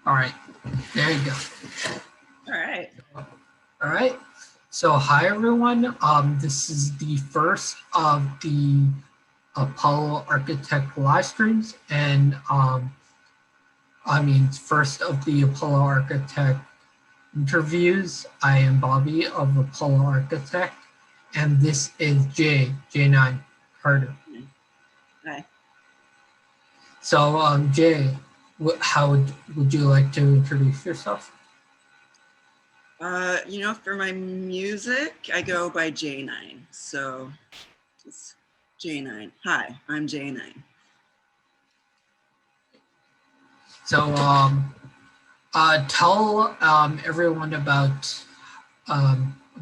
All right, there you go. All right. All right. So hi everyone. This is the first of the Apollo Architect live streams, and first of the Apollo Architect interviews. I am Bobby of Apollo Architect, and this is J9 Carter. Hi. So Jay, how would you like to introduce yourself? For my music, I go by J9. So it's J9. Hi, I'm J9. So tell everyone about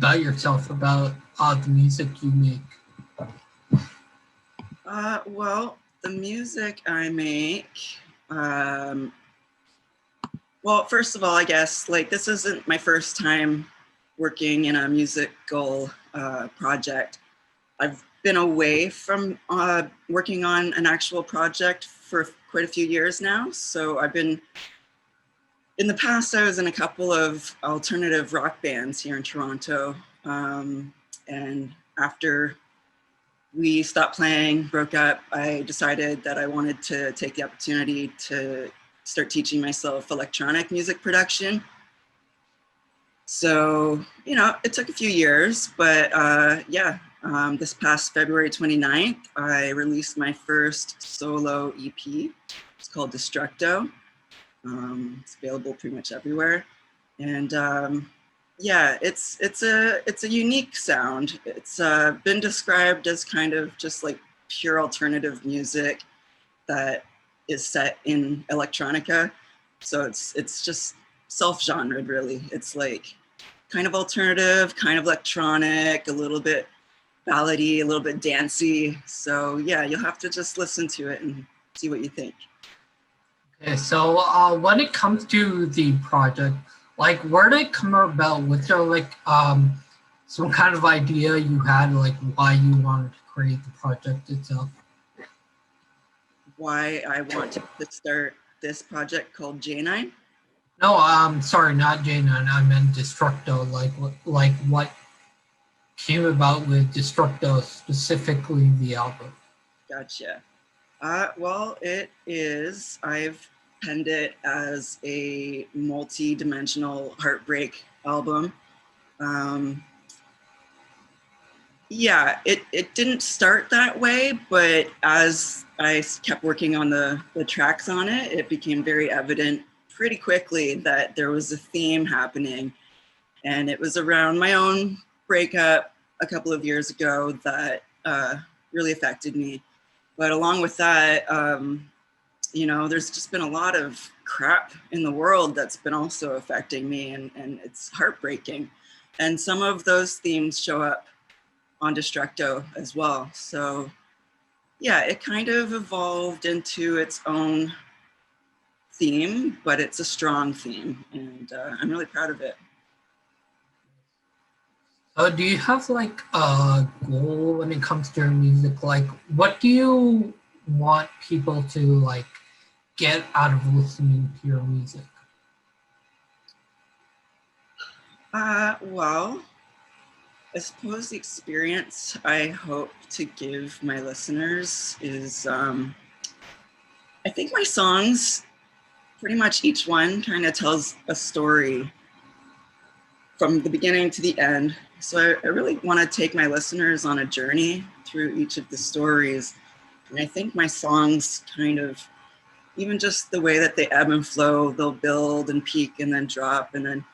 yourself, about the music you make. Well, the music I make, well, first of all, I guess, like, this isn't my first time working in a musical project. I've been away from working on an actual project for quite a few years now. So in the past, I was in a couple of alternative rock bands here in Toronto. And after we stopped playing, broke up, I decided that I wanted to take the opportunity to start teaching myself electronic music production. So, it took a few years, but this past February 29th, I released my first solo EP. It's called Destructo. It's available pretty much everywhere. And it's a unique sound. It's been described as kind of just like pure alternative music that is set in electronica. So it's just self-genred, really. It's like kind of alternative, kind of electronic, a little bit ballady, a little bit dancey. So yeah, you'll have to just listen to it and see what you think. Okay, so when it comes to the project, like where did it come about? Was there like some kind of idea you had, like why you wanted to create the project itself? Why I want to start this project called J9? No, sorry, not J9. I meant Destructo. Like what came about with Destructo, specifically the album. Gotcha. Well, it is. I've penned it as a multi-dimensional heartbreak album. It didn't start that way, but as I kept working on the tracks on it, it became very evident pretty quickly that there was a theme happening. And it was around my own breakup a couple of years ago that really affected me. But along with that, there's just been a lot of crap in the world that's been also affecting me, and it's heartbreaking. And some of those themes show up on Destructo as well. So yeah, it kind of evolved into its own theme, but it's a strong theme, and I'm really proud of it. Do you have like a goal when it comes to your music? Like, what do you want people to like get out of listening to your music? Well, I suppose the experience I hope to give my listeners is I think my songs, pretty much each one kind of tells a story from the beginning to the end. So I really want to take my listeners on a journey through each of the stories. And I think my songs kind of, even just the way that they ebb and flow, they'll build and peak and then drop. And then,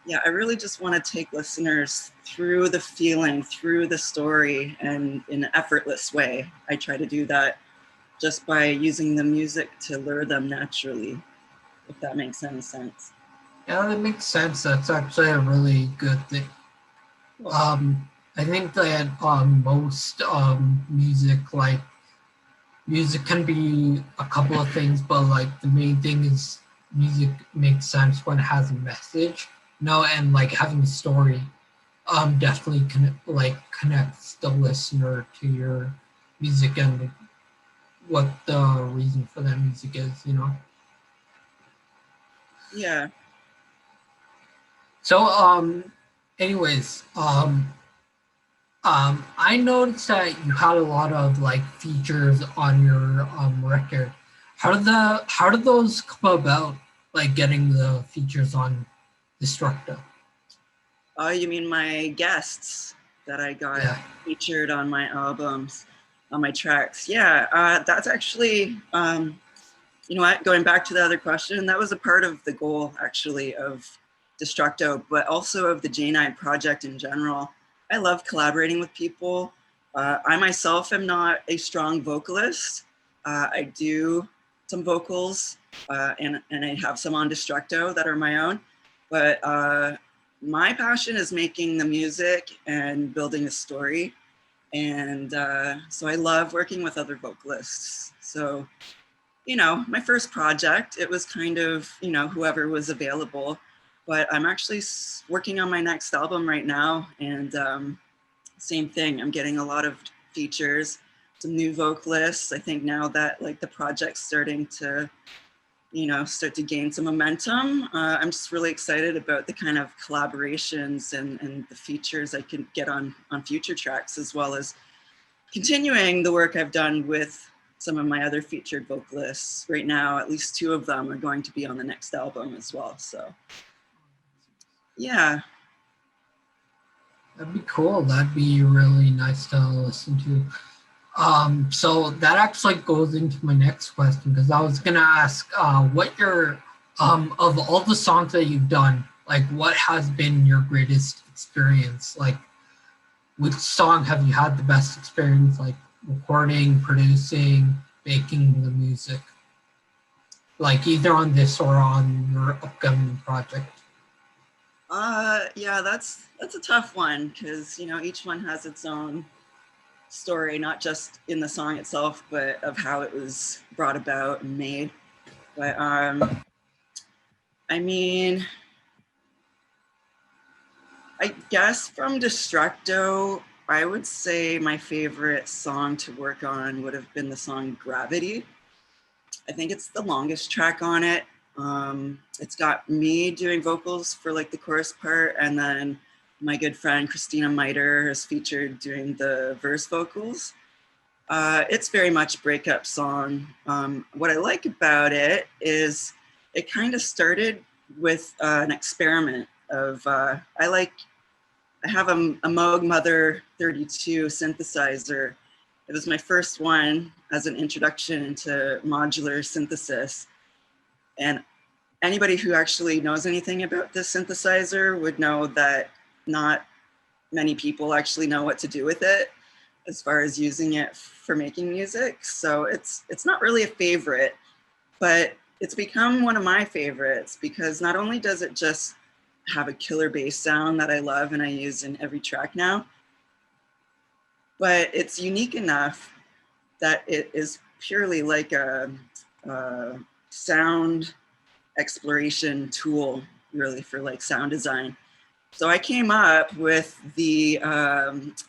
yeah, I really just want to take listeners through the feeling, through the story, and in an effortless way. I try to do that just by using the music to lure them naturally, if that makes any sense. Yeah, that makes sense. That's actually a really good thing. I think that most music can be a couple of things, but like the main thing is music makes sense when it has a message, and like having a story, definitely connects the listener to your music and what the reason for that music is. Yeah. So, anyways, I noticed that you had a lot of like features on your record. How did those come about? Like getting the features on Destructo? Oh, you mean my guests that I got Yeah, featured on my albums, on my tracks? Yeah, that's actually, you know what, going back to the other question, that was a part of the goal actually of Destructo, but also of the J9 project in general. I love collaborating with people. I myself am not a strong vocalist. I do some vocals and I have some on Destructo that are my own, but my passion is making the music and building a story. And so I love working with other vocalists. So you know, my first project, it was kind of, you know, whoever was available. But I'm actually working on my next album right now. And same thing, I'm getting a lot of features, some new vocalists. I think now that like the project's starting to, you know, start to gain some momentum, I'm just really excited about the kind of collaborations and the features I can get on future tracks, as well as continuing the work I've done with some of my other featured vocalists. Right now, at least two of them are going to be on the next album as well. So, yeah. that'd be cool. That'd be really nice to listen to. So that actually goes into my next question because I was gonna ask, what your of all the songs that you've done, like what has been your greatest experience? Like, which song have you had the best experience, like recording, producing, making the music? Like either on this or on your upcoming project. Yeah, that's a tough one because you know each one has its own story, not just in the song itself, but of how it was brought about and made. But I mean, I guess from Destructo, I would say my favorite song to work on would have been the song Gravity. I think it's the longest track on it. It's got me doing vocals for like the chorus part, and then my good friend Christina Miter is featured doing the verse vocals. It's very much breakup song. What I like about it is it kind of started with an experiment of I have a Moog Mother 32 synthesizer. It was my first one as an introduction into modular synthesis. And anybody who actually knows anything about this synthesizer would know that not many people actually know what to do with it as far as using it for making music. So it's not really a favorite, but it's become one of my favorites because not only does it just have a killer bass sound that I love and I use in every track now, but it's unique enough that it is purely like a sound exploration tool, really, for like sound design. So I came up with the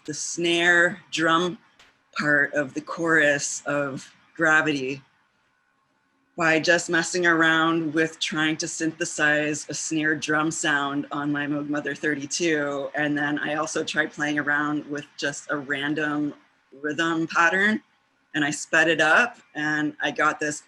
snare drum part of the chorus of Gravity by just messing around with trying to synthesize a snare drum sound on my Moog Mother 32. And then I also tried playing around with just a random rhythm pattern and I sped it up and I got this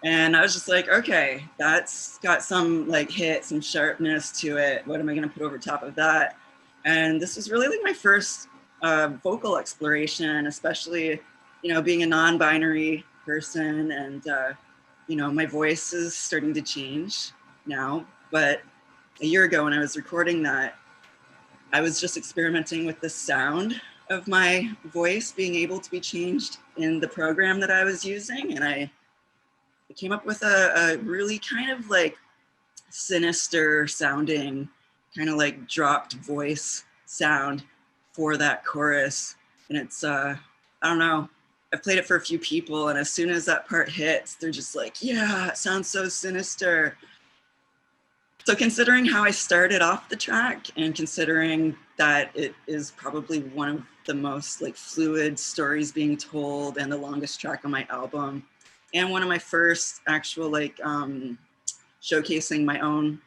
and I was just like, okay, that's got some like hit, some sharpness to it. What am I going to put over top of that? And this was really like my first vocal exploration, especially, you know, being a non-binary person and, you know, my voice is starting to change now. But a year ago when I was recording that, I was just experimenting with the sound of my voice being able to be changed in the program that I was using. And I came up with a really kind of like sinister sounding, kind of like dropped voice sound for that chorus. And it's, I don't know, I've played it for a few people, and as soon as that part hits, they're just like, yeah, it sounds so sinister. So considering how I started off the track and considering that it is probably one of the most like fluid stories being told and the longest track on my album, and one of my first actual like showcasing my own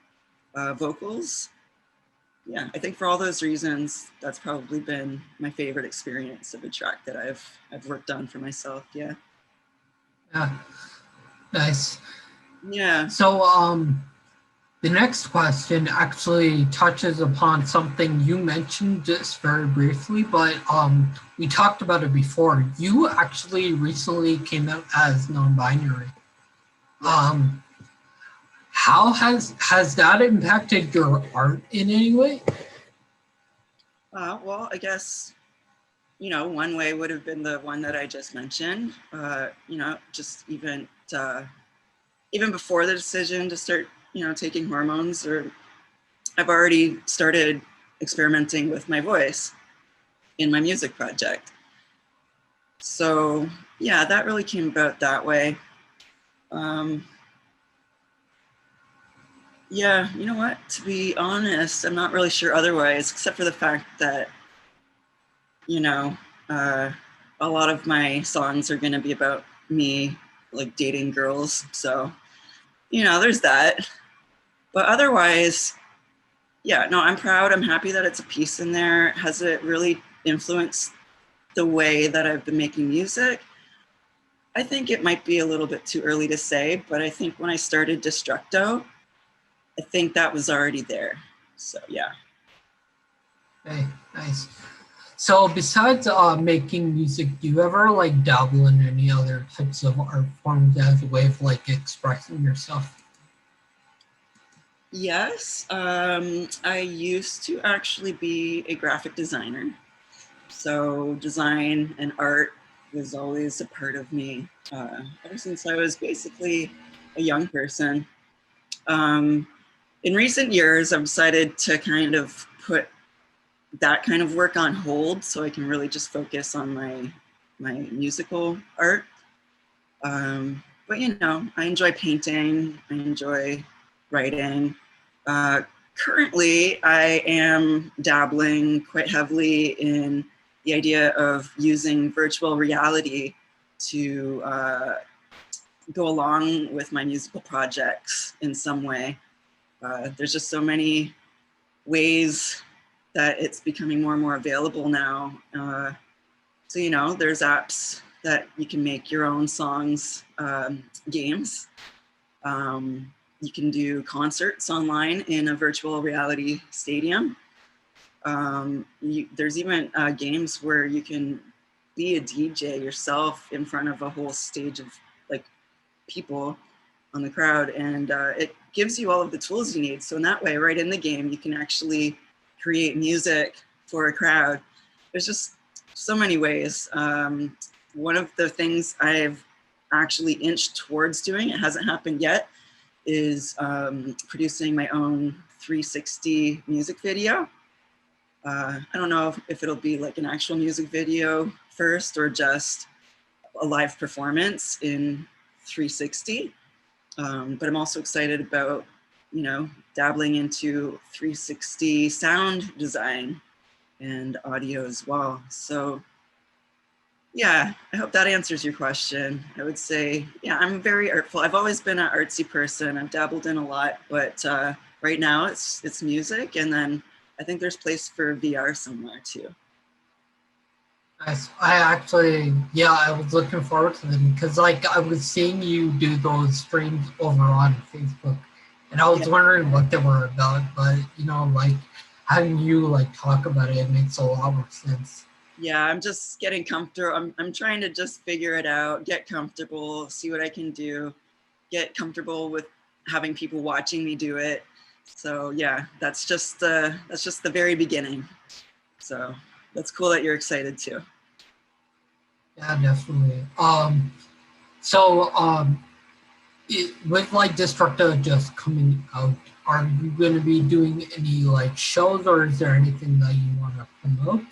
vocals. Yeah, I think for all those reasons, that's probably been my favorite experience of a track that I've worked on for myself. Yeah. Yeah, nice. Yeah. So the next question actually touches upon something you mentioned just very briefly, but we talked about it before. You actually recently came out as non-binary. Yes. How has that impacted your art in any way? Well, I guess, one way would have been the one that I just mentioned. Just even before the decision to start, taking hormones, or I've already started experimenting with my voice in my music project. So yeah, that really came about that way. Um, yeah, you know what? To be honest, I'm not really sure otherwise, except for the fact that, you know, uh, a lot of my songs are going to be about me, like dating girls. So, there's that. But otherwise, yeah, no, I'm proud. I'm happy that it's a piece in there. Has it really influenced the way that I've been making music? I think it might be a little bit too early to say, but I think when I started Destructo, I think that was already there. So yeah. Hey, nice. So besides making music, do you ever like dabble in any other types of art forms as a way of like expressing yourself? Yes, I used to actually be a graphic designer. So design and art was always a part of me ever since I was basically a young person. Um, in recent years, I've decided to kind of put that kind of work on hold so I can really just focus on my musical art. But I enjoy painting. I enjoy writing. Uh, Currently, I am dabbling quite heavily in the idea of using virtual reality to go along with my musical projects in some way. There's just so many ways that it's becoming more and more available now. So, there's apps that you can make your own songs, games. You can do concerts online in a virtual reality stadium. There's even games where you can be a DJ yourself in front of a whole stage of like people on the crowd, and it gives you all of the tools you need. So in that way, right in the game, you can actually create music for a crowd. There's just so many ways. One of the things I've actually inched towards doing, it hasn't happened yet, is producing my own 360 music video. I don't know if it'll be like an actual music video first or just a live performance in 360. But I'm also excited about, dabbling into 360 sound design and audio as well. So yeah, I hope that answers your question. I would say, yeah, I'm very artful. I've always been an artsy person. I've dabbled in a lot, but right now it's music, and then I think there's place for VR somewhere too. Nice. I actually, yeah, I was looking forward to them because like I was seeing you do those streams over on Facebook, and I Yeah, was wondering what they were about. But like having you like talk about it, it makes a lot more sense. yeah, I'm just getting comfortable. I'm trying to just figure it out, get comfortable, see what I can do, get comfortable with having people watching me do it. So yeah, that's just the very beginning. So that's cool that you're excited too. Yeah, definitely. So with like Destructo just coming out, are you going to be doing any like shows, or is there anything that you want to promote?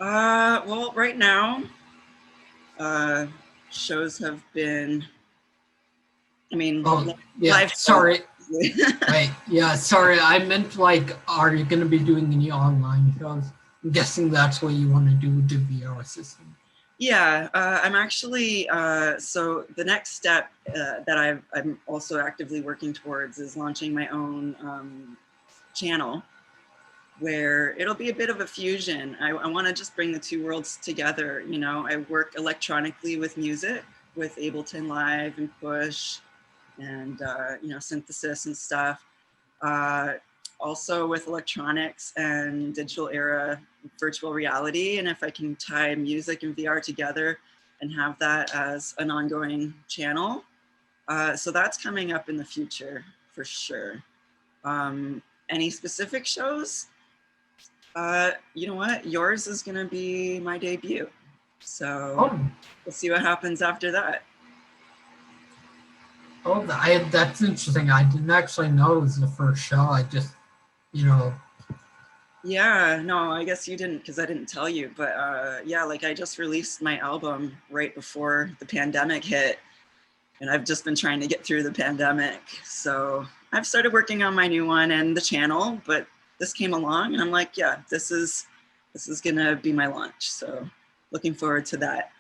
Well, right now, uh, shows have been, I mean, Oh, yeah. live shows, Sorry. obviously. Right. Yeah. Sorry. I meant like, are you going to be doing any online shows? I'm guessing that's what you want to do with the VR system. Yeah, I'm actually, so the next step that I'm also actively working towards is launching my own channel where it'll be a bit of a fusion. I want to just bring the two worlds together. You know, I work electronically with music, with Ableton Live and Push and, you know, synthesis and stuff. Uh, Also with electronics and digital era virtual reality. And if I can tie music and VR together and have that as an ongoing channel. So that's coming up in the future for sure. Any specific shows? You know what? Yours is going to be my debut. So Oh, we'll see what happens after that. oh, that's interesting. I didn't actually know it was the first show. I just, you know, Yeah, no, I guess you didn't because I didn't tell you. But yeah, like I just released my album right before the pandemic hit. And I've just been trying to get through the pandemic. So I've started working on my new one and the channel, but this came along and I'm like, yeah, this is gonna be my launch. So looking forward to that.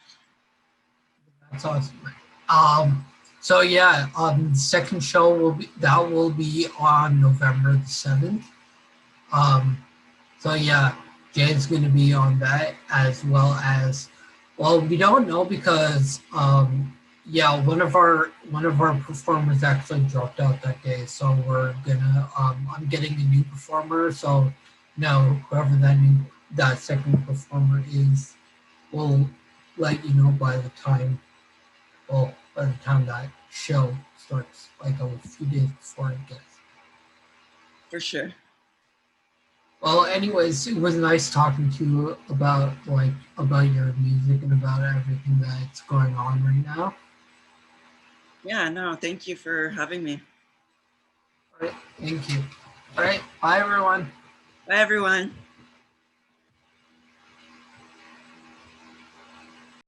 that's awesome. Um, so yeah, the second show will be on November the 7th. Um, so yeah, Jay's going to be on that as well as, well, we don't know because yeah, one of our performers actually dropped out that day, so we're gonna I'm getting a new performer, so no, whoever that second performer is, we'll let you know by the time that show starts, like a few days before, I guess. For sure. Well, anyways, it was nice talking to you about your music and about everything that's going on right now. Yeah, no, thank you for having me. All right, thank you. All right, bye everyone. Bye, everyone.